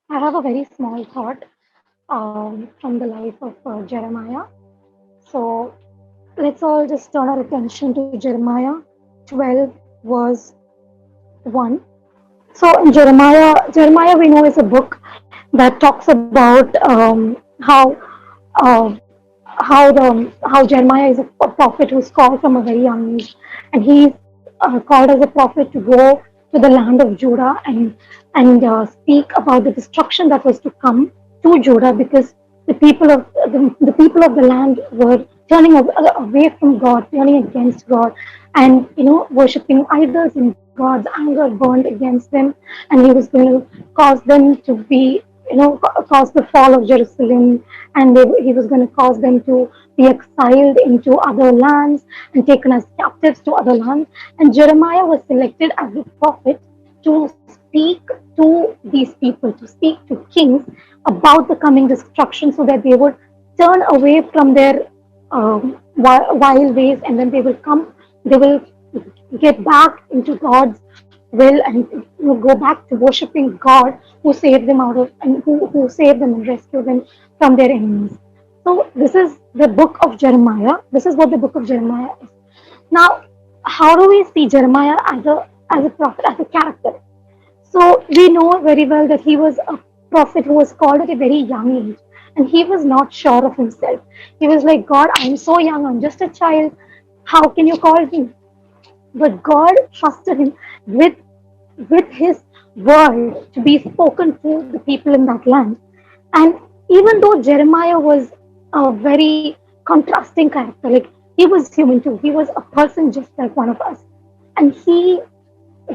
I have a very small thought from the life of Jeremiah. So let's all just turn our attention to Jeremiah 12, verse 1. So in Jeremiah we know is a book that talks about uh, how Jeremiah is a prophet who's called from a very young age, and he's called as a prophet to go to the land of Judah and speak about the destruction that was to come to Judah because the people of the land were turning away from God, turning against God, and worshiping idols, and God's anger burned against them, and He was going to cause them to be cause the fall of Jerusalem, and He was going to cause them to be exiled into other lands and taken as captives to other lands. And Jeremiah was selected as a prophet to speak to these people, to speak to kings about the coming destruction so that they would turn away from their wild ways, and then they will get back into God's will, and go back to worshiping God who saved them out of and who saved them and rescued them from their enemies. So this is the book of Jeremiah. This is what the book of Jeremiah is. Now, how do we see Jeremiah as a prophet, as a character? So we know very well that he was a prophet who was called at a very young age, and he was not sure of himself. He was like, God, I'm so young, I'm just a child. How can you call me? But God trusted him with his word to be spoken to the people in that land. And even though Jeremiah was a very contrasting character, like he was human too, he was a person just like one of us, and he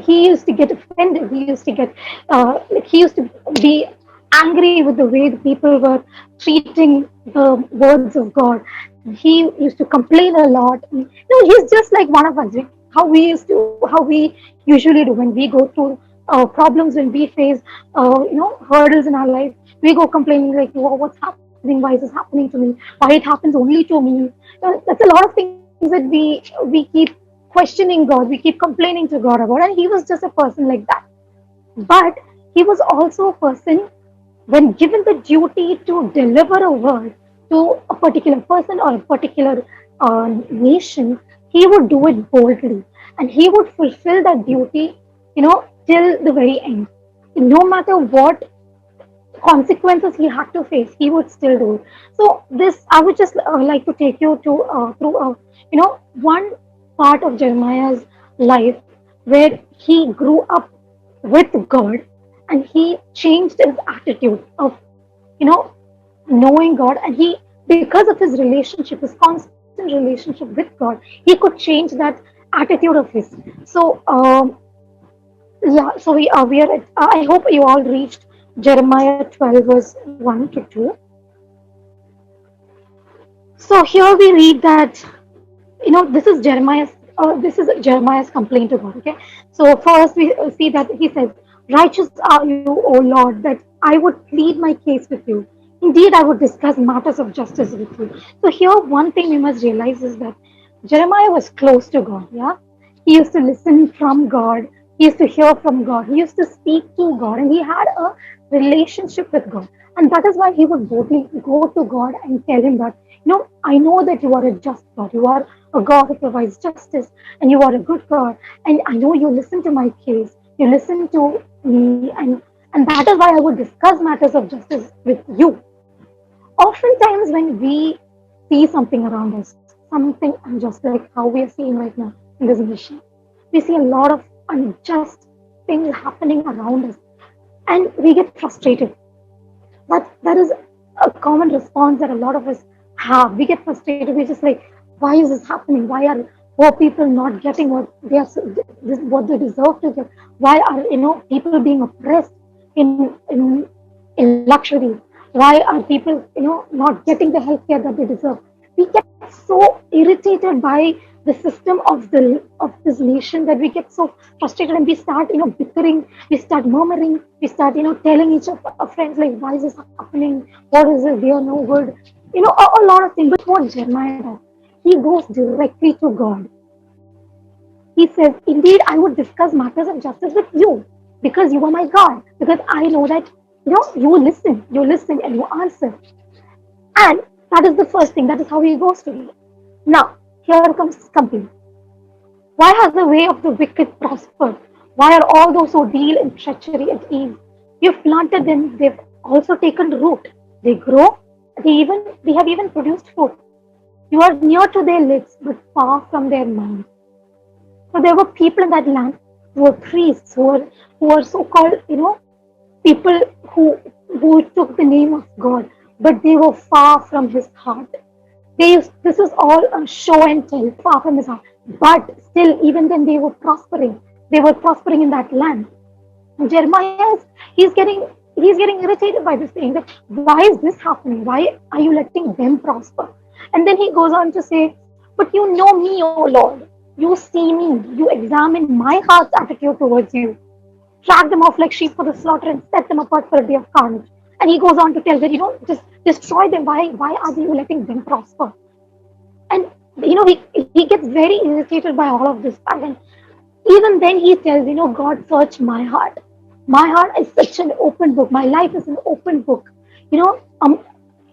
used to get offended. He used to get like he used to be angry with the way the people were treating the words of God. He used to complain a lot. He's just like one of us. Like how we usually do when we go through problems, when we face hurdles in our life. We go complaining like, "Oh, what's happening? Why is this happening to me? Why it happens only to me?" That's a lot of things that we keep questioning God, we keep complaining to God about, and he was just a person like that. But he was also a person, when given the duty to deliver a word to a particular person or a particular nation, he would do it boldly, and he would fulfill that duty, till the very end. No matter what consequences he had to face, he would still do it. So this, I would just like to take you to through one part of Jeremiah's life where he grew up with God, and he changed his attitude of you know knowing God, and he, because of his relationship, his constant relationship with God, he could change that attitude of his. So yeah, so we are at, I hope you all reached Jeremiah 12 verse 1 to 2. So here we read that, this is Jeremiah's complaint to God. Okay, so first we see that he says, "Righteous are you, O Lord, that I would plead my case with you. Indeed, I would discuss matters of justice with you." So here, one thing we must realize is that Jeremiah was close to God. Yeah, he used to listen from God. He used to hear from God. He used to speak to God, and he had a relationship with God. And that is why he would boldly go to God and tell him that, I know that you are a just God. You are a God who provides justice, and you are a good God. And I know you listen to my case. You listen to me, and that is why I would discuss matters of justice with you. Oftentimes, when we see something around us, something unjust, like how we are seeing right now in this nation, we see a lot of unjust things happening around us, and we get frustrated. That is a common response that a lot of us have. We get frustrated. We're just like, why is this happening? Why are poor people not getting what they deserve to get? Why are people being oppressed in luxury? Why are people not getting the health care that they deserve? We get so irritated by the system of this nation that we get so frustrated, and we start bickering, we start murmuring, we start telling each of our friends like, why is this happening? What is it? They are no good. A lot of things. But what Jeremiah does, he goes directly to God. He says, indeed, I would discuss matters of justice with you because you are my God. Because I know that You listen and you answer. And that is the first thing. That is how he goes to you. Now, here comes complaint. Why has the way of the wicked prospered? Why are all those who deal in treachery at ease? You've planted them, they've also taken root. They grow, they have even produced fruit. You are near to their lips, but far from their mind. So there were people in that land who were priests, who were so called, people who took the name of God, but they were far from his heart. This was all a show and tell, far from his heart. But still, even then, they were prospering. They were prospering in that land. And Jeremiah is he's getting irritated by this thing. That why is this happening? Why are you letting them prosper? And then he goes on to say, "But you know me, O Lord. You see me. You examine my heart's attitude towards you. Track them off like sheep for the slaughter and set them apart for a day of carnage." And he goes on to tell that just destroy them. Why are you letting them prosper? And he gets very irritated by all of this. And even then he tells, God, search my heart. My heart is such an open book. My life is an open book. You know,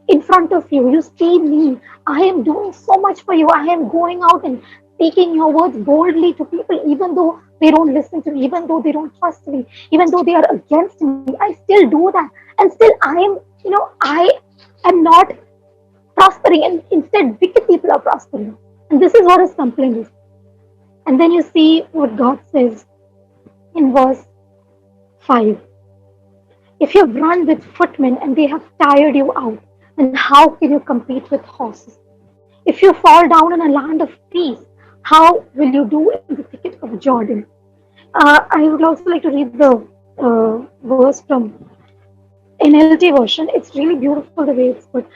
in front of you, you see me. I am doing so much for you. I am going out and speaking your words boldly to people, even though they don't listen to me, even though they don't trust me, even though they are against me. I still do that. And still I am not prospering. And instead, wicked people are prospering. And this is what his complaint is. And then you see what God says in verse 5. If you've run with footmen and they have tired you out, then how can you compete with horses? If you fall down in a land of peace, how will you do in the thicket of Jordan? I would also like to read the verse from NLT version. It's really beautiful the way it's put.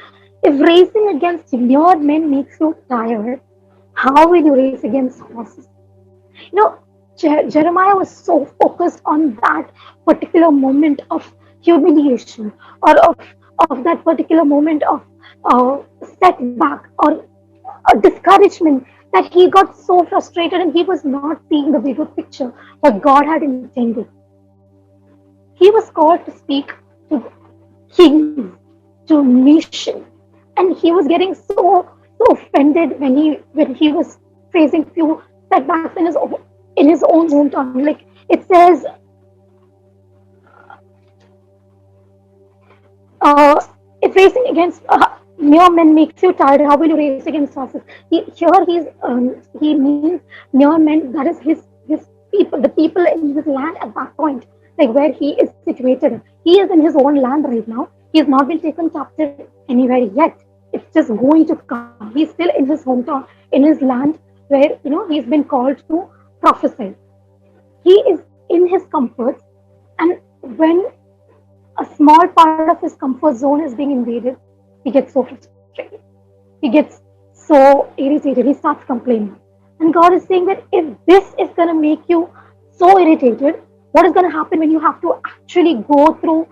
If racing against mere men makes you tired, how will you race against horses? You know, Jeremiah was so focused on that particular moment of humiliation, or of that particular moment of setback or discouragement, that he got so frustrated and he was not seeing the bigger picture, what God had intended. He was called to speak to kings, to nations, and he was getting so offended when he was facing few setbacks in his own hometown. Like it says, uh, if racing against mere men makes you tired, how will you race against horses? He means mere men. That is his people, the people in his land at that point, like where he is situated. He is in his own land right now. He has not been taken captive anywhere yet. It's just going to come. He's still in his hometown, in his land, where he's been called to prophesy. He is in his comforts, and when a small part of his comfort zone is being invaded, he gets so frustrated. He gets so irritated. He starts complaining. And God is saying that if this is going to make you so irritated, what is going to happen when you have to actually go through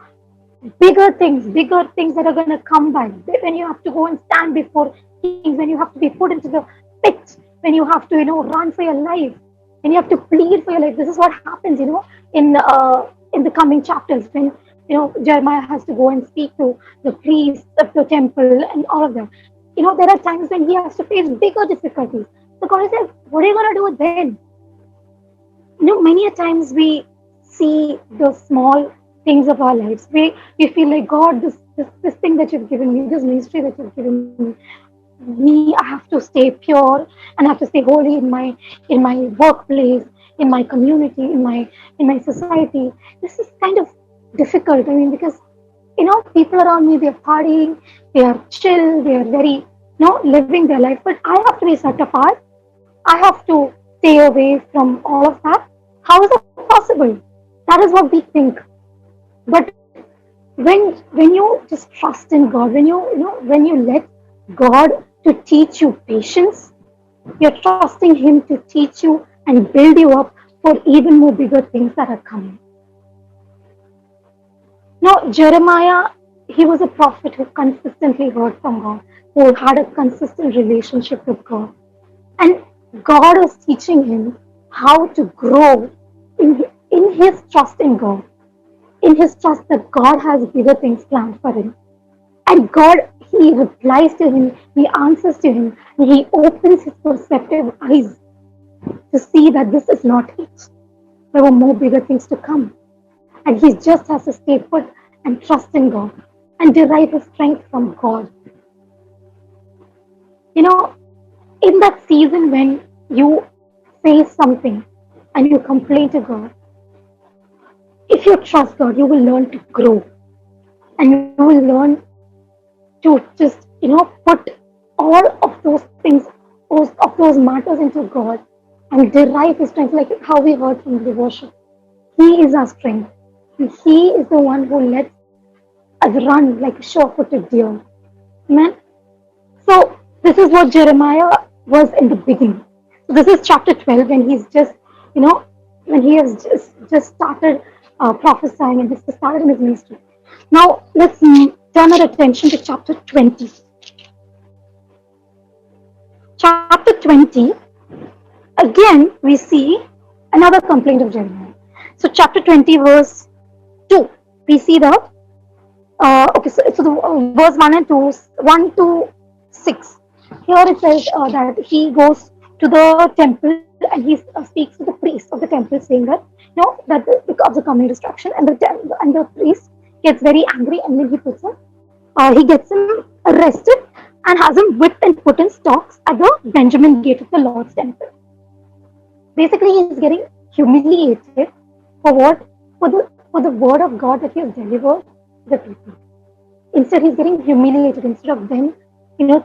bigger things that are going to come by? When you have to go and stand before kings, when you have to be put into the pit, when you have to, run for your life, and you have to plead for your life. This is what happens, in the coming chapters when Jeremiah has to go and speak to the priests of the temple and all of them. There are times when he has to face bigger difficulties. So God says, what are you going to do then? Many a times we see the small things of our lives. We feel like, God, this thing that you've given me, this ministry that you've given me, I have to stay pure and I have to stay holy in my workplace, in my community, in my society. This is kind of difficult. I mean, because people around me, they're partying, they are chill, they are very living their life, but I have to be set apart. I have to stay away from all of that. How is it possible? That is what we think. But when you just trust in God, when you let God to teach you patience, you're trusting Him to teach you and build you up for even more bigger things that are coming. Now, Jeremiah, he was a prophet who consistently heard from God, who had a consistent relationship with God. And God was teaching him how to grow in his trust in God. in his trust that God has bigger things planned for him. And God, he replies to him, he answers to him, and he opens his perceptive eyes to see that this is not it. There were more bigger things to come. And he just has to stay put and trust in God and derive his strength from God. You know, in that season when you face something and you complain to God, if you trust God, you will learn to grow and you will learn to just, put all of those things, of those matters into God and derive his strength, like how we heard from the worship. He is our strength. And he is the one who lets us run like a sure-footed deer. Amen. So this is what Jeremiah was in the beginning. So this is chapter 12 when he's just, you know, when he has just started prophesying and just started in his ministry. Now let's turn our attention to chapter 20. Chapter 20, again we see another complaint of Jeremiah. So chapter 20 verse 2, we see that so the verse 1 and 2, 1 to 6. Here it says that he goes to the temple and he speaks to the priest of the temple, saying that that because of the coming destruction, and the priest gets very angry, and then he gets him arrested and has him whipped and put in stocks at the Benjamin gate of the Lord's temple. Basically, he's getting humiliated for what? For the word of God that he has delivered to the people. Instead, he's getting humiliated. Instead of them,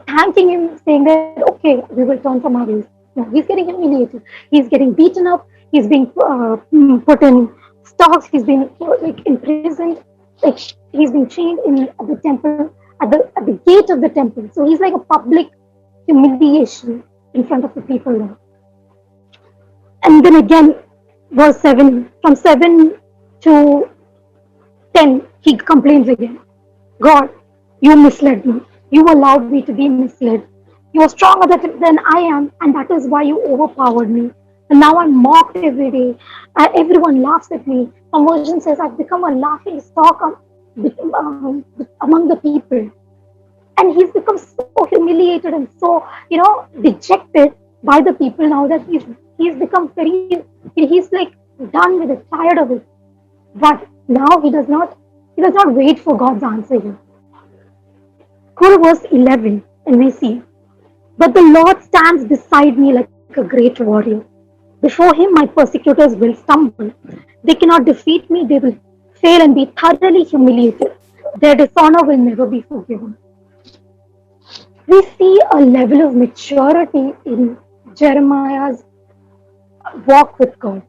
thanking him, saying that, okay, we will turn from our ways. No, he's getting humiliated. He's getting beaten up. He's being put in stocks. He's been like imprisoned. Like he's been chained in at the temple, at the gate of the temple. So he's like a public humiliation in front of the people there. And then again, verse 7, from 7 to 10, he complains again. God, you misled me. You allowed me to be misled. You are stronger than I am, and that is why you overpowered me. And now I'm mocked every day. Everyone laughs at me. Conversion says I've become a laughing stock among the people. And he's become so humiliated and so, dejected by the people now that he's become he's like done with it, tired of it. But now he does not wait for God's answer here. Go to verse 11 and we see, but the Lord stands beside me like a great warrior. Before him my persecutors will stumble. They cannot defeat me, they will fail and be thoroughly humiliated. Their dishonor will never be forgiven. We see a level of maturity in Jeremiah's walk with God.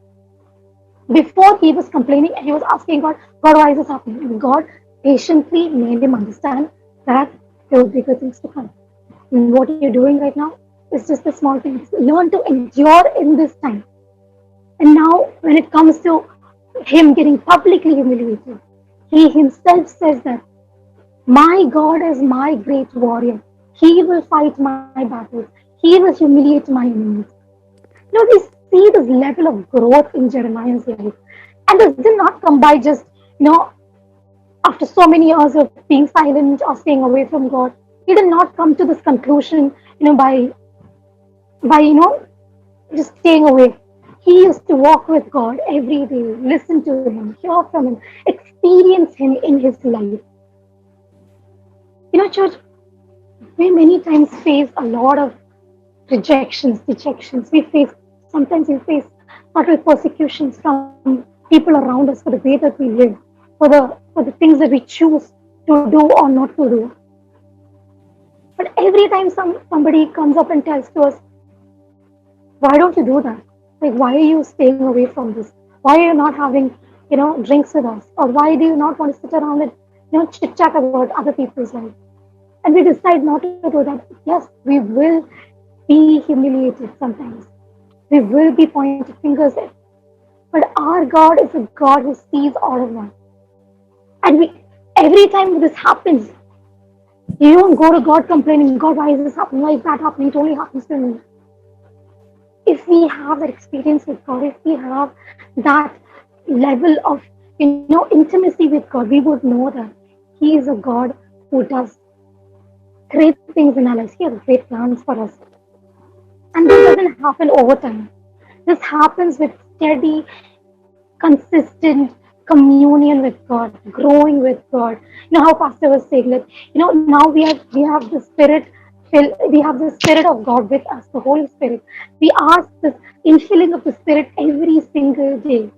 Before he was complaining and he was asking God, why is this happening? And God patiently made him understand that there were bigger things to come. And what you're doing right now is just a small thing. Learn to endure in this time. And now, when it comes to him getting publicly humiliated, he himself says that my God is my great warrior. He will fight my battles. He will humiliate my enemies. We see this level of growth in Jeremiah's life. And this did not come by just, after so many years of being silent or staying away from God. He did not come to this conclusion, by just staying away. He used to walk with God every day, listen to him, hear from him, experience him in his life. Church, we many times face a lot of rejections, dejections. Sometimes we face subtle persecutions from people around us for the way that we live, for the things that we choose to do or not to do. But every time somebody comes up and tells to us, why don't you do that? Like, why are you staying away from this? Why are you not having, drinks with us? Or why do you not want to sit around and, chit chat about other people's lives? And we decide not to do that. Yes, we will be humiliated sometimes. We will be pointed fingers at. But our God is a God who sees all of that. And every time this happens, you don't go to God complaining, God, why is this happening? Why is that happening? It only happens to me. If we have that experience with God, if we have that level of, intimacy with God, we would know that He is a God who does great things in our lives. He has great plans for us. And this doesn't happen over time. This happens with steady, consistent communion with God, growing with God. How Pastor was saying that, now we have the we have the Spirit of God with us, the Holy Spirit. We ask this infilling of the Spirit every single day.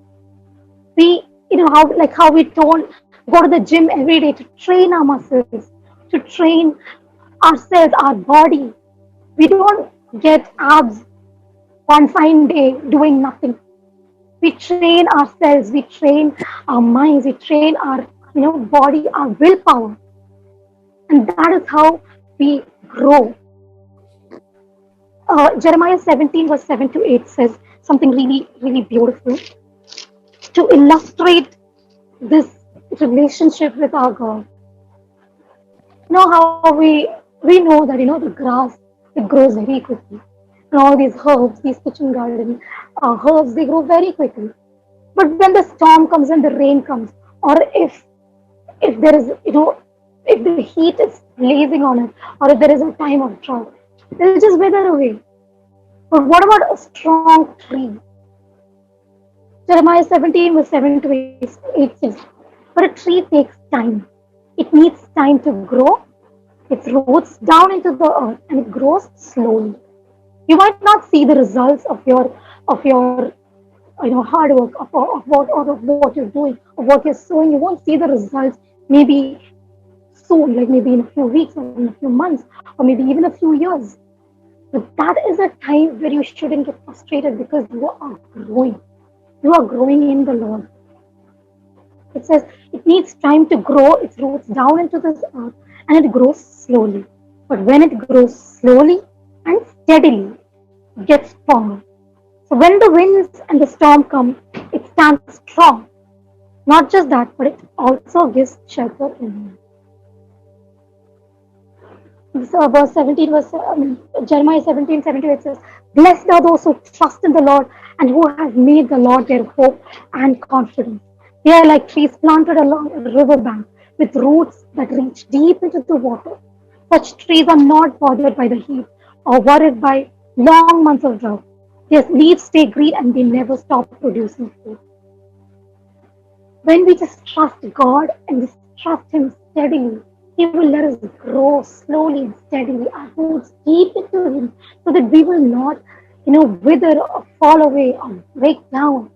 We, how we don't go to the gym every day to train our muscles, to train ourselves, our body. We don't get abs one fine day doing nothing. We train ourselves, we train our minds, we train our body, our willpower, and that is how we grow. Jeremiah 17 verse 7 to 8 says something really beautiful to illustrate this relationship with our God. How we know that the grass, it grows very quickly, and all these herbs, these kitchen garden herbs, they grow very quickly. But when the storm comes and the rain comes, or if there is, if the heat is blazing on it, or if there is a time of drought, they'll just wither away. But what about a strong tree? Jeremiah 17 verse 7 to 8 says, but a tree takes time. It needs time to grow. It roots down into the earth and it grows slowly. You might not see the results of your hard work of what you're doing, of what you're sowing. You won't see the results maybe soon, like maybe in a few weeks or in a few months or maybe even a few years. But that is a time where you shouldn't get frustrated because you are growing. You are growing in the Lord. It says it needs time to grow. It roots down into this earth and it grows slowly. But when it grows slowly and steadily, it gets stronger. So when the winds and the storm come, it stands strong. Not just that, but it also gives shelter in him. So verse 17, Jeremiah 17, 7 to 8 says, blessed are those who trust in the Lord and who have made the Lord their hope and confidence. They are like trees planted along a riverbank with roots that reach deep into the water. Such trees are not bothered by the heat or worried by long months of drought. Their leaves stay green and they never stop producing fruit. When we just trust God and just trust Him steadily, He will let us grow slowly and steadily, our roots deep into Him, so that we will not, wither or fall away or break down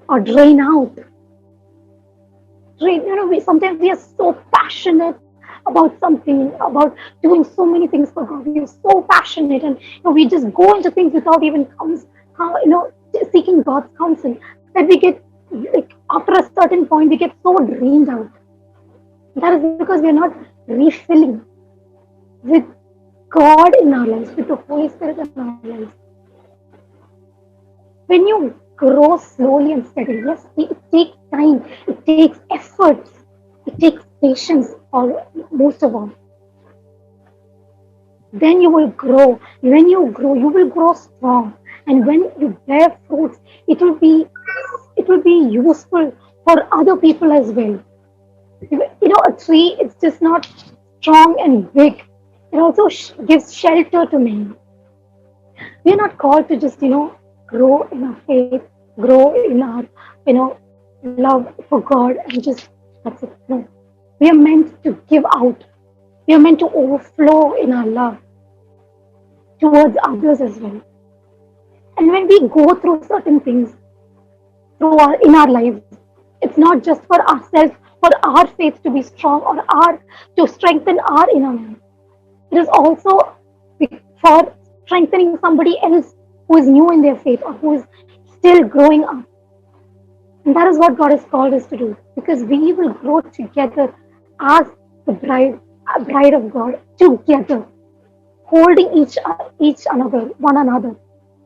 or drain out. Sometimes we are so passionate about something, about doing so many things for God. We are so passionate, and we just go into things without even seeking God's counsel. That we get, like, after a certain point, we get so drained out. That is because we are not refilling with God in our lives, with the Holy Spirit in our lives. When you grow slowly and steadily, yes, it takes time, it takes efforts, it takes patience, or most of all. Then you will grow. When you grow, you will grow strong. And when you bear fruits, it will be useful for other people as well. A tree is just not strong and big. It also gives shelter to many. We are not called to just, grow in our faith, grow in our, you know, love for God and just, that's it. No. We are meant to give out. We are meant to overflow in our love towards others as well. And when we go through certain things in our lives, it's not just for ourselves, for our faith to be strong or to strengthen our inner man. It is also for strengthening somebody else who is new in their faith or who is still growing up. And that is what God has called us to do, because we will grow together as the bride of God, together, holding each another, one another,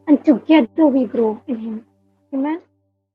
and together we grow in Him. Amen.